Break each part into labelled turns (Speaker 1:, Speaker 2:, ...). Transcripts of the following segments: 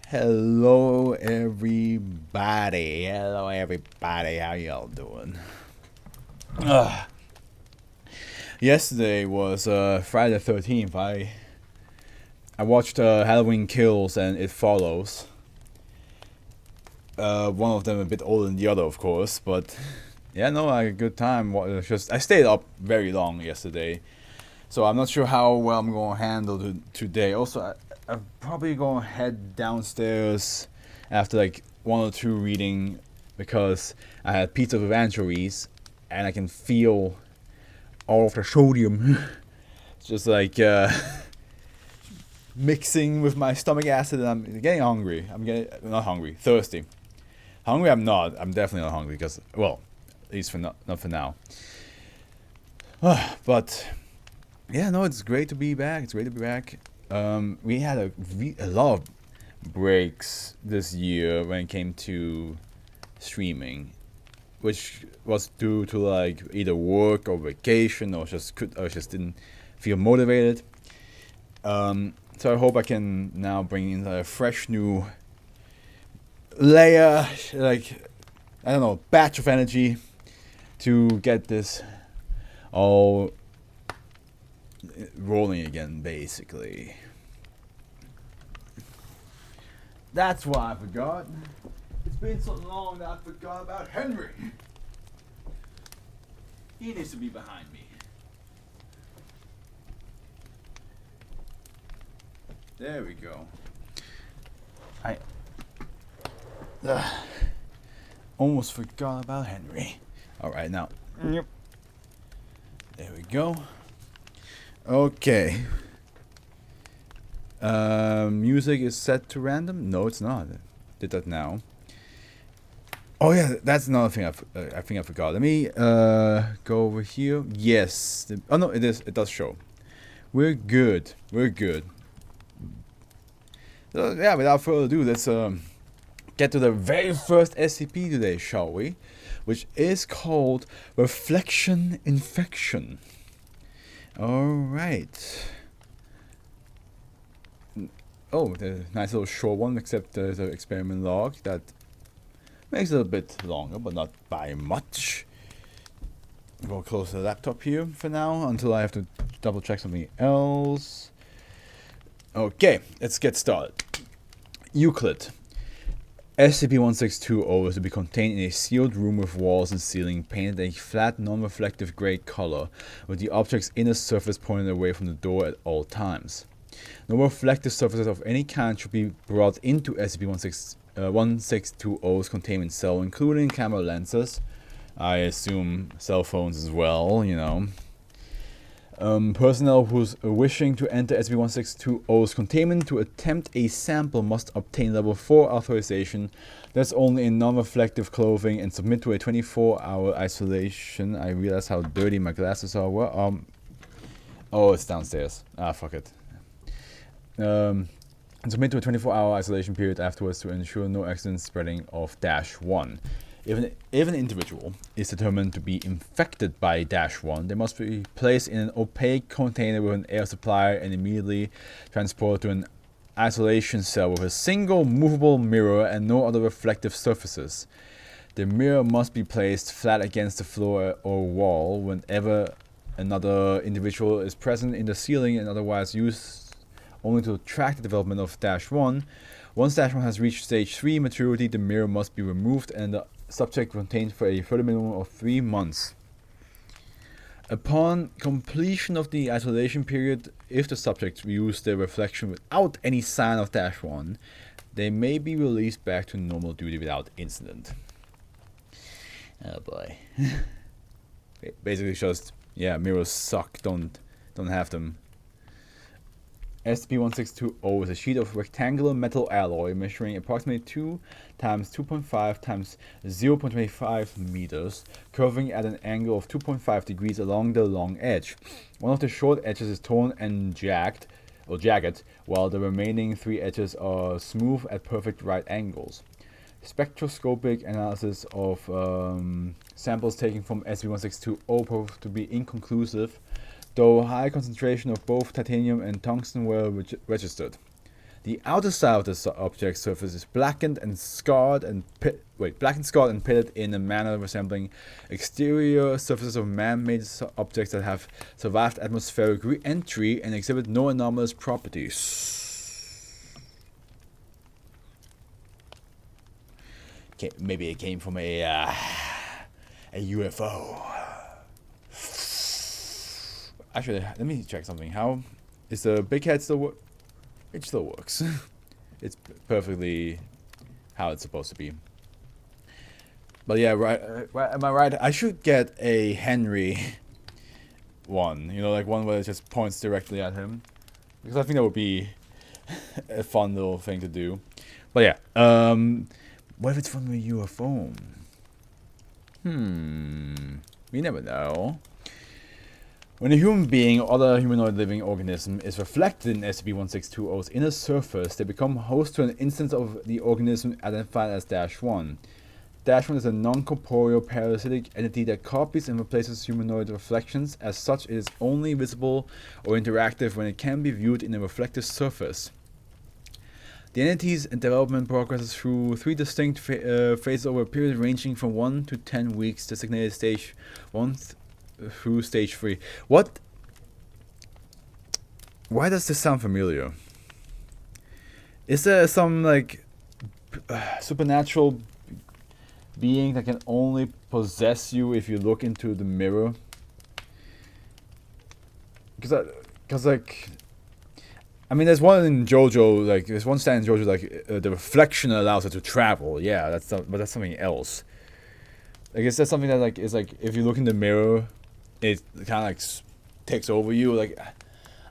Speaker 1: Hello everybody. How y'all doing? Yesterday was Friday the 13th. I watched Halloween Kills and It Follows. One of them a bit older than the other, of course, but yeah, no, I had a good time. I stayed up very long yesterday, so I'm not sure how well I'm gonna handle today. Also, I'm probably gonna head downstairs after like one or two reading because I had pizza with anchovies and I can feel all of the sodium just like mixing with my stomach acid, and I'm getting hungry. Not hungry, thirsty. Hungry I'm not. I'm definitely not hungry because, well, at least for not for now. But yeah, no, it's great to be back. We had a lot of breaks this year when it came to streaming, which was due to like either work or vacation or just didn't feel motivated. So I hope I can now bring in a fresh new layer, like, I don't know, batch of energy to get this all rolling again, basically. That's why I forgot. It's been so long that I forgot about Henry. He needs to be behind me. There we go. I almost forgot about Henry. Alright, now. Yep. There we go. Okay. Music is set to random? No, it's not. Did that now. Oh yeah, that's another thing I think I forgot. Let me go over here. Yes. Oh no, it is. It does show. We're good. So yeah, without further ado, let's get to the very first SCP today, shall we? Which is called Reflection Infection. Alright. Oh, the nice little short one, except there's an experiment log that makes it a bit longer, but not by much. We'll close the laptop here for now until I have to double check something else. Okay, let's get started. Euclid. SCP-1620 is to be contained in a sealed room with walls and ceiling painted a flat, non-reflective gray color, with the object's inner surface pointed away from the door at all times. No reflective surfaces of any kind should be brought into SCP-1620's containment cell, including camera lenses. I assume cell phones as well, you know. Personnel who's wishing to enter SCP-1620's containment to attempt a sample must obtain level 4 authorization. That's only in non-reflective clothing and submit to a 24-hour isolation. I realize how dirty my glasses are. Where, oh, it's downstairs. Ah, fuck it. And submit to a 24-hour isolation period afterwards to ensure no accident spreading of -1. If an individual is determined to be infected by -1, they must be placed in an opaque container with an air supply and immediately transported to an isolation cell with a single movable mirror and no other reflective surfaces. The mirror must be placed flat against the floor or wall whenever another individual is present in the ceiling, and otherwise used only to track the development of -1. Once -1 has reached stage 3 maturity, the mirror must be removed and the subject contained for a further minimum of 3 months. Upon completion of the isolation period, if the subject views their reflection without any sign of -1, they may be released back to normal duty without incident. Oh boy. Basically just, yeah, mirrors suck, don't have them. SCP-1620 is a sheet of rectangular metal alloy measuring approximately 2 × 2.5 × 0.25 meters, curving at an angle of 2.5 degrees along the long edge. One of the short edges is torn and jagged, while the remaining 3 edges are smooth at perfect right angles. Spectroscopic analysis of samples taken from SCP-1620 proved to be inconclusive, though high concentration of both titanium and tungsten were registered. The outer side of the object surface is blackened and scarred and pitted in a manner resembling exterior surfaces of man-made objects that have survived atmospheric re-entry and exhibit no anomalous properties. Okay, maybe it came from a UFO. Actually, let me check something. How is the big head still work? It still works. It's perfectly how it's supposed to be. But yeah, right. Am I right? I should get a Henry one. You know, like one where it just points directly at him, because I think that would be a fun little thing to do. But yeah, what if it's from a UFO? We never know. When a human being or other humanoid living organism is reflected in SCP-1620's inner surface, they become host to an instance of the organism identified as -1. -1 is a non-corporeal parasitic entity that copies and replaces humanoid reflections. As such, it is only visible or interactive when it can be viewed in a reflective surface. The entity's development progresses through 3 distinct phases over a period ranging from 1 to 10 weeks, designated Stage 1 through Stage 3. What? Why does this sound familiar? Is there some like supernatural being that can only possess you if you look into the mirror? Because like, I mean, there's one in JoJo, like there's one stand in JoJo, like the reflection allows it to travel. Yeah, but that's something else. I guess that's something that like is like if you look in the mirror, it kind of like takes over you. Like,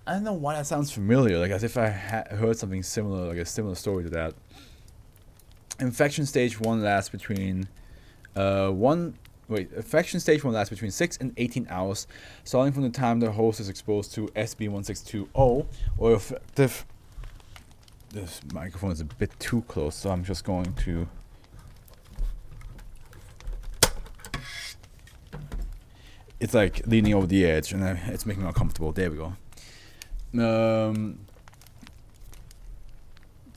Speaker 1: I don't know why that sounds familiar. Like as if I heard something similar, like a similar story to that. Infection stage 1 lasts between infection stage 1 lasts between 6 and 18 hours, starting from the time the host is exposed to SCP-1620 or effective. This microphone is a bit too close, so I'm just going to. It's like leaning over the edge, and it's making me uncomfortable. There we go.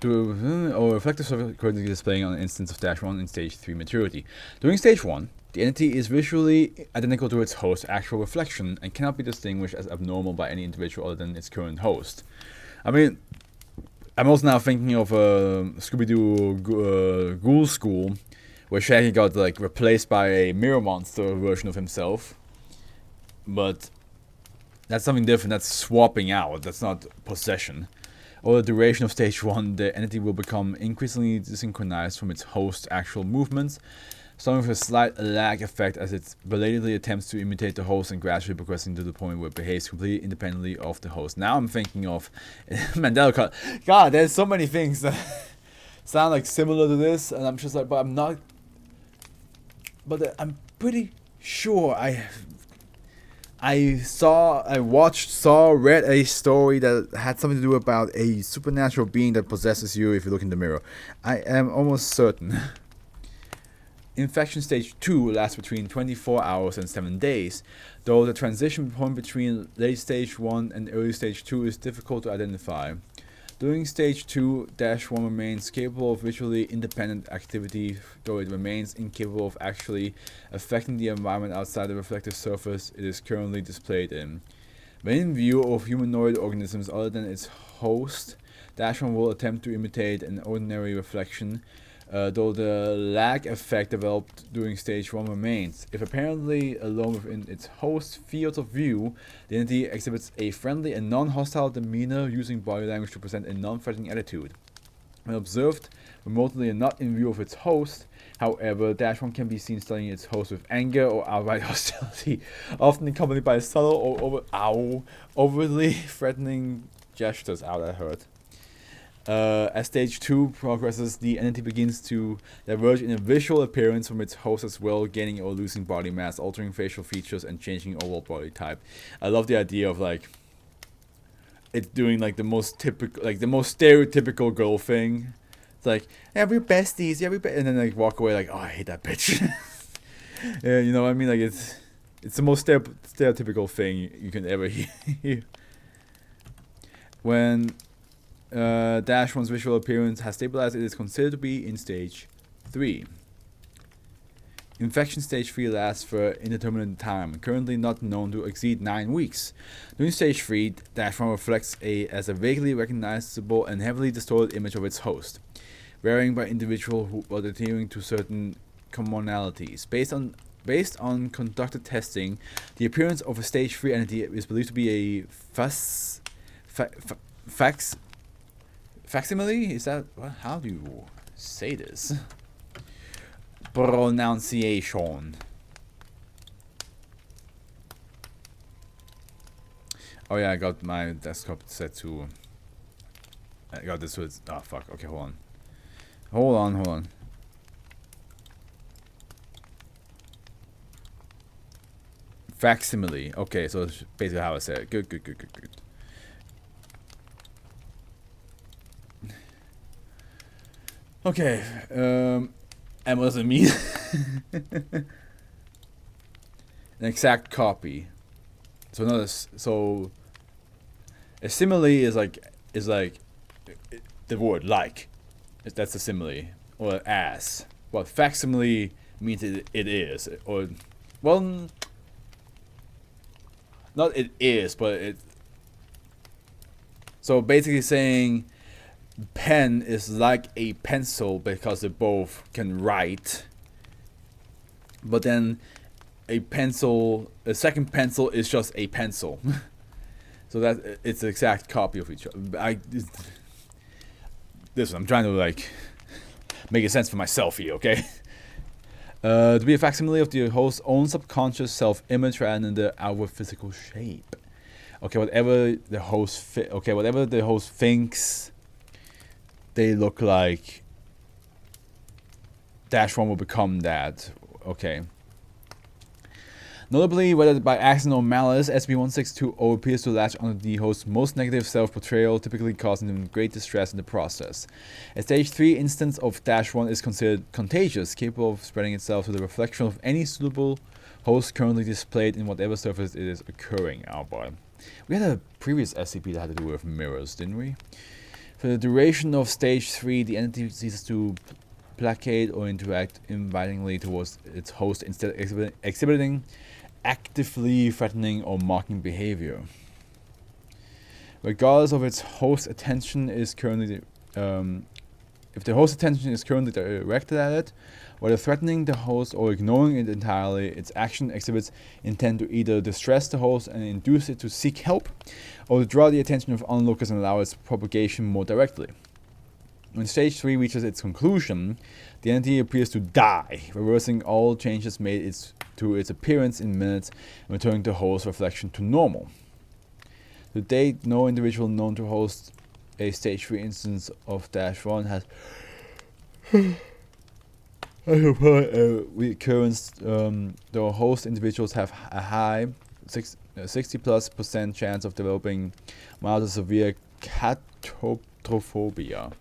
Speaker 1: Reflective surface currently displaying on an instance of -1 in Stage 3 maturity. During Stage 1, the entity is visually identical to its host's actual reflection and cannot be distinguished as abnormal by any individual other than its current host. I mean, I'm also now thinking of Scooby-Doo Ghoul School, where Shaggy got like replaced by a mirror monster version of himself. But that's something different. That's swapping out. That's not possession. Over the duration of Stage 1, the entity will become increasingly desynchronized from its host's actual movements, starting with a slight lag effect as it belatedly attempts to imitate the host and gradually progressing to the point where it behaves completely independently of the host. Now I'm thinking of Mandela Cut. God, there's so many things that sound like similar to this, and I'm just like, but I'm not. But I'm pretty sure read a story that had something to do about a supernatural being that possesses you if you look in the mirror. I am almost certain. Infection stage 2 lasts between 24 hours and 7 days, though the transition point between late stage 1 and early stage 2 is difficult to identify. During stage 2-1 remains capable of visually independent activity, though it remains incapable of actually affecting the environment outside the reflective surface it is currently displayed in. When in view of humanoid organisms other than its host, -1 will attempt to imitate an ordinary reflection, though the lag effect developed during stage 1 remains. If apparently alone within its host's field of view, the entity exhibits a friendly and non-hostile demeanor, using body language to present a non-threatening attitude. When observed remotely and not in view of its host, however, -1 can be seen studying its host with anger or outright hostility, often accompanied by subtle or overly threatening gestures. Ow, that hurt. As stage 2 progresses, the entity begins to diverge in a visual appearance from its host as well, gaining or losing body mass, altering facial features, and changing overall body type. I love the idea of like it doing like the most typical, like the most stereotypical girl thing. It's like, yeah, we're besties, yeah, and then like walk away like, oh, I hate that bitch. Yeah, you know what I mean? Like it's the most stereotypical thing you can ever hear. When Dash 1's visual appearance has stabilized. It is considered to be in stage 3. Infection stage 3 lasts for indeterminate time, currently not known to exceed 9 weeks. During stage 3, Dash 1 reflects as a vaguely recognizable and heavily distorted image of its host, varying by individual while adhering to certain commonalities. Based on conducted testing, the appearance of a stage 3 entity is believed to be a facsimile? Is that what? How do you say this? Pronunciation. Oh yeah, I got my desktop set to. I got this with. Oh fuck. Okay, hold on. Facsimile. Okay, so it's basically how I say it. Good. Okay. And what does it mean? An exact copy. So notice. So a simile is like the word like. That's a simile or as. Well, facsimile means it is, or well, not it is, but it. So basically saying pen is like a pencil because they both can write, but then a second pencil is just a pencil. So that it's an exact copy of each other. Listen, I'm trying to like make a sense for myself here, okay? To be a facsimile of the host's own subconscious self-image rather than the outward physical shape. Okay, whatever the host thinks they look like, Dash 1 will become that. Okay. Notably, whether by accident or malice, SCP-1620 appears to latch onto the host's most negative self-portrayal, typically causing them great distress in the process. A Stage 3 instance of Dash 1 is considered contagious, capable of spreading itself to the reflection of any suitable host currently displayed in whatever surface it is occurring. Oh boy. We had a previous SCP that had to do with mirrors, didn't we? For the duration of Stage 3, the entity ceases to placate or interact invitingly towards its host, instead exhibiting actively threatening or mocking behavior. Regardless of its host attention is currently, if the host attention is currently directed at it, whether threatening the host or ignoring it entirely, its action exhibits intent to either distress the host and induce it to seek help, or to draw the attention of onlookers and allow its propagation more directly. When Stage 3 reaches its conclusion, the entity appears to die, reversing all changes made to its appearance in minutes and returning the host's reflection to normal. To date, no individual known to host a Stage 3 instance of Dash 1 has recurrence, though host individuals have a high 60+% chance of developing mild to severe catotrophobia.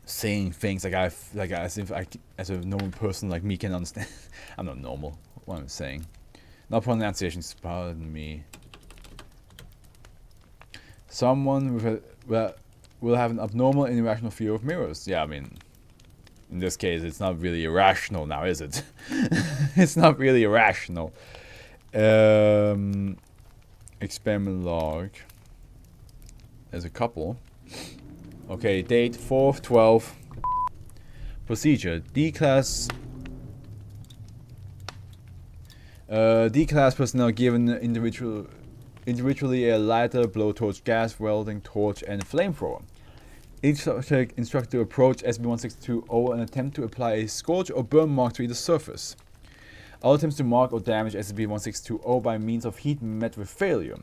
Speaker 1: Saying things like as if as a normal person like me can understand. I'm not normal. What I'm saying. Not pronunciations. Pardon me. Someone with will have an abnormal and irrational fear of mirrors. Yeah, I mean, in this case, it's not really irrational now, is it? It's not really irrational. Experiment log. There's a couple. Okay, date 4/12. Procedure: D-class. D-class personnel given individually a lighter, blowtorch, gas, welding torch, and flamethrower. Each subject instructed to approach SCP-1620 and attempt to apply a scorch or burn mark to either surface. All attempts to mark or damage SCP-1620 by means of heat met with failure.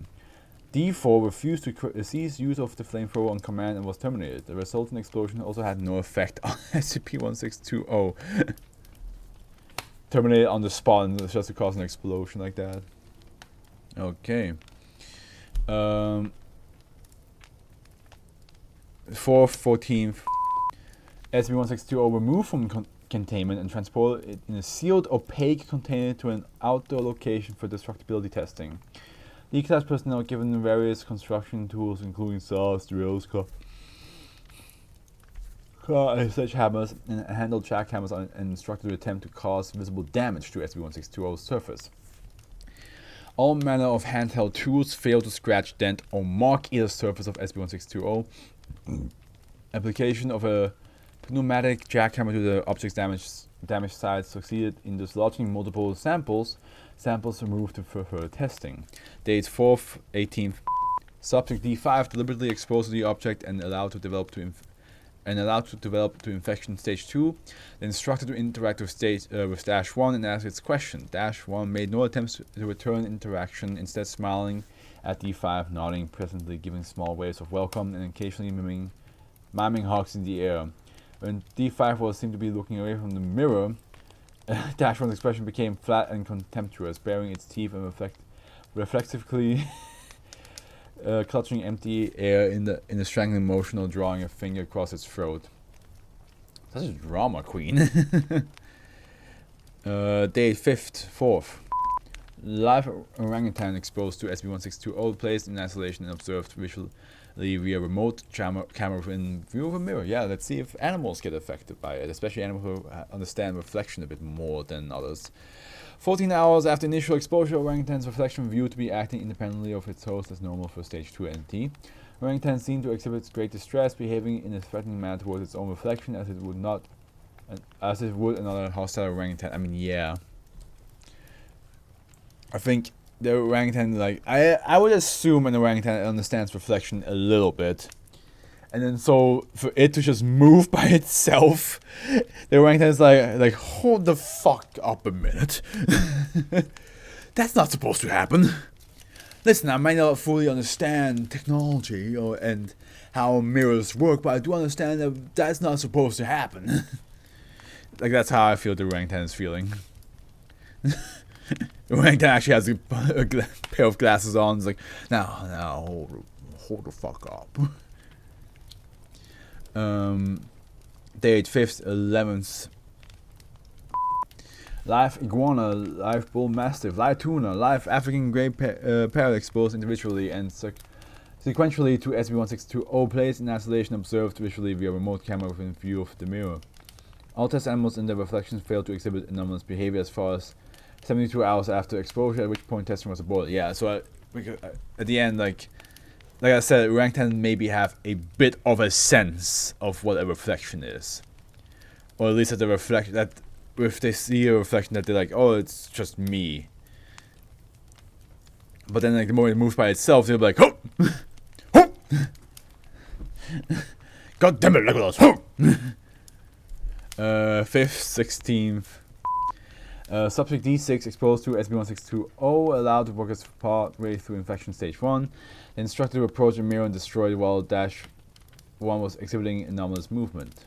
Speaker 1: D4 refused to cease use of the flamethrower on command and was terminated. The resultant explosion also had no effect on SCP-1620. Terminated on the spot, and it's just to cause an explosion like that. Okay. 4/14. SCP-1620 removed from containment and transported it in a sealed, opaque container to an outdoor location for destructibility testing. D-class personnel given various construction tools including saws, drills, sledgehammers, and handled jackhammers and instructed to attempt to cause visible damage to SCP-1620's surface. All manner of handheld tools fail to scratch, dent, or mark either surface of SCP-1620. Application of a pneumatic jackhammer to the object's damaged side succeeded in dislodging multiple samples. Samples removed for further testing. Date 4th, 18th. Subject D5 deliberately exposed to the object and allowed to develop to infection stage 2, instructed to interact with -1 and ask its question. -1 made no attempts to return interaction, instead smiling at D5, nodding, presently giving small waves of welcome, and occasionally miming hugs in the air. When D5 was seen to be looking away from the mirror, -1's expression became flat and contemptuous, baring its teeth and reflexively clutching empty air in the strangling motion of drawing a finger across its throat. Such a drama queen. Day 5th, 4th. Live orangutan exposed to SCP-1620 placed in isolation and observed visually via remote camera in view of a mirror. Yeah, let's see if animals get affected by it, especially animals who understand reflection a bit more than others. 14 hours after initial exposure, orangutan's reflection viewed to be acting independently of its host as normal for stage 2 entity. Orangutan seemed to exhibit great distress, behaving in a threatening manner towards its own reflection as it would another hostile orangutan. I mean, yeah. I think the orangutan, like, I would assume an orangutan understands reflection a little bit. And then so for it to just move by itself, the orangutan is like hold the fuck up a minute. That's not supposed to happen. Listen, I might not fully understand technology and how mirrors work, but I do understand that that's not supposed to happen. Like, that's how I feel the orangutan is feeling. The orangutan actually has a pair of glasses on. It's like, now, hold the fuck up. Date 5th, 11th. Live iguana, live bull mastiff, live tuna, live African grey parrot exposed individually and sequentially to SCP-1620 placed in isolation, observed visually via remote camera within view of the mirror. All test animals and their reflections failed to exhibit anomalous behavior as far as 72 hours after exposure, at which point testing was aborted. Yeah, so at the end, like I said, orangutan maybe have a bit of a sense of what a reflection is, or at least that the reflection that if they see a reflection that they're like, oh, it's just me. But then, like, the more it moves by itself, they'll be like, oh, oh, god damn it, Legolas, oh. 5th, 16th. Subject D6 exposed to SCP-1620, allowed to progress partway through infection stage 1. The instructor to approach the mirror and destroy it while -1 was exhibiting anomalous movement.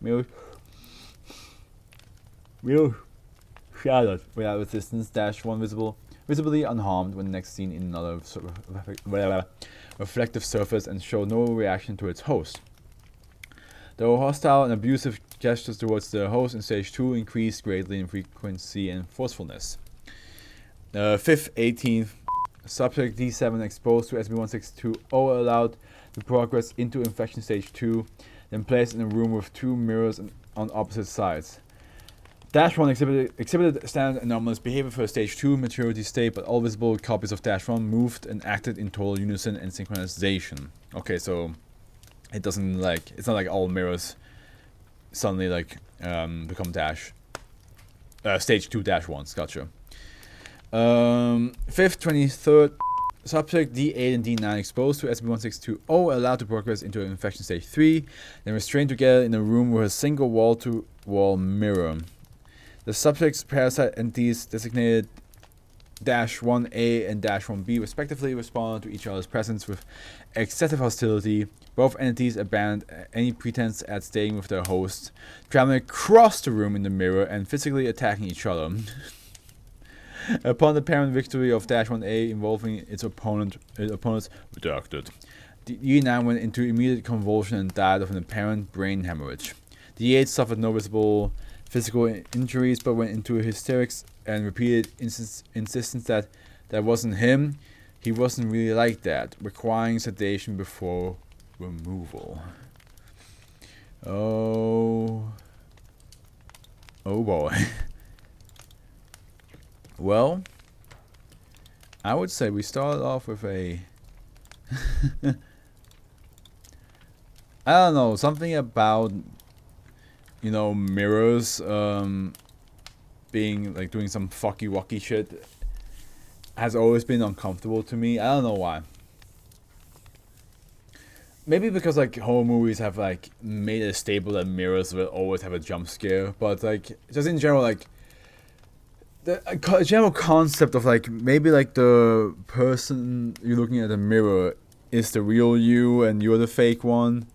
Speaker 1: Mirror shattered without resistance. -1 visibly unharmed when next seen in another reflective surface and showed no reaction to its host. Though hostile and abusive gestures towards the host in stage 2 increased greatly in frequency and forcefulness. 5th, 18th. Subject D7 exposed to SCP-1620, allowed to progress into infection stage 2, then placed in a room with 2 mirrors on opposite sides. -1 exhibited standard anomalous behavior for a stage 2 maturity state, but all visible copies of -1 moved and acted in total unison and synchronization. Okay, so it doesn't like, it's not like all mirrors suddenly like become stage 2 -1s. Gotcha. 5th, 23rd. Subject D8 and D9 exposed to SCP-1620, allowed to progress into infection stage 3, then restrained together in a room with a single wall-to-wall mirror. The subject's parasite entities designated -1A and -1B respectively responded to each other's presence with excessive hostility. Both entities abandoned any pretense at staying with their host, traveling across the room in the mirror and physically attacking each other. Upon the apparent victory of -1A involving its opponents redacted, D9 went into immediate convulsion and died of an apparent brain hemorrhage. D8 suffered no visible physical injuries, but went into hysterics and repeated insistence that wasn't him. he wasn't really like that, requiring sedation before removal. Oh boy. Well, I would say we started off with a I don't know, something about, you know, mirrors being like doing some fucky wucky shit has always been uncomfortable to me. I don't know why. Maybe because like horror movies have like made it stable that mirrors will always have a jump scare, but like just in general, like the general concept of like maybe like the person you're looking at the mirror is the real you and you're the fake one.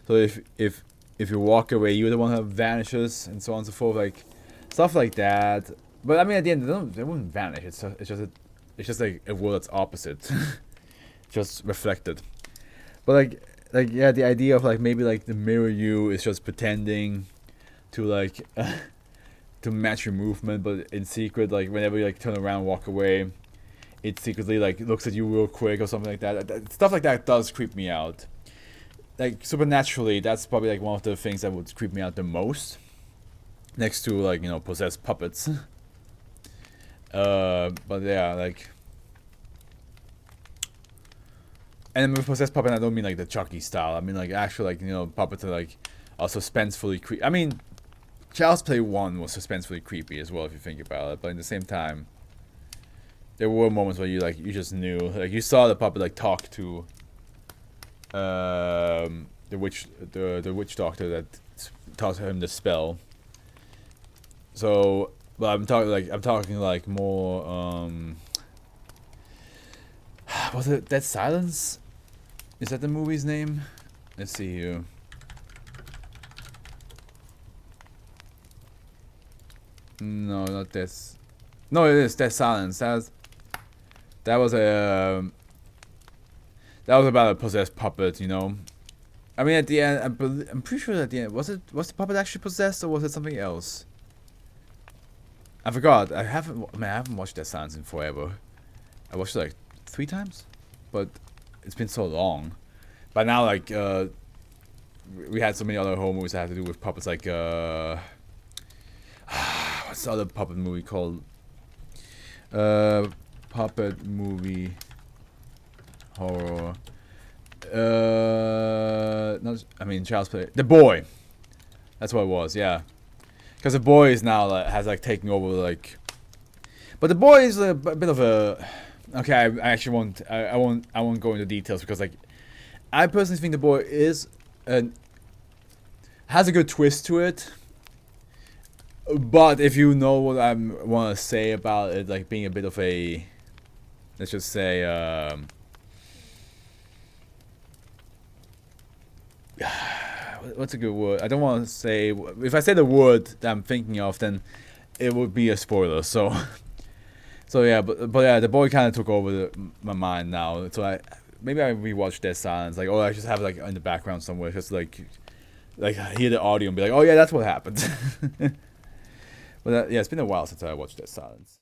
Speaker 1: So if you walk away, you're the one that vanishes, and so on and so forth, like stuff like that. But I mean, at the end, they wouldn't vanish. It's just like a world that's opposite, just reflected. But like yeah, the idea of like maybe like the mirror you is just pretending to like to match your movement, but in secret, like whenever you like turn around, walk away, it secretly like looks at you real quick or something like that. Stuff like that does creep me out. Like supernaturally, that's probably like one of the things that would creep me out the most, next to like, you know, possessed puppets. But yeah, like, and with possessed puppet, I don't mean like the Chucky style. I mean like actual like, you know, puppets are like are suspensefully creepy. I mean, Child's Play 1 was suspensefully creepy as well if you think about it. But at the same time, there were moments where you like you just knew, like you saw the puppet like talk to the witch doctor that taught him the spell. So, but I'm talking like more was it Dead Silence? Is that the movie's name? Let's see here. No, not this. No, it is Dead Silence. That was about a possessed puppet, you know. I mean, at the end, I'm pretty sure at the end, was the puppet actually possessed, or was it something else? I forgot. I haven't watched Dead Silence in forever. I watched it like 3 times, but it's been so long. But now, like, we had so many other horror movies that had to do with puppets, like what's the other puppet movie called? Puppet movie horror. I mean, Child's Play. The Boy. That's what it was. Yeah, because The Boy is now like, has like taken over like. But The Boy is a bit of a. Okay, I actually won't. I won't go into details because like, I personally think The Boy has a good twist to it. But if you know what I want to say about it, like being a bit of a, let's just say, what's a good word? I don't want to say, if I say the word that I'm thinking of, then it would be a spoiler. So, so yeah, but yeah, The Boy kind of took over my mind now. So maybe I rewatched Dead Silence, like, or I just have it like in the background somewhere, just like hear the audio and be like, oh yeah, that's what happened. But yeah, it's been a while since I watched Dead Silence.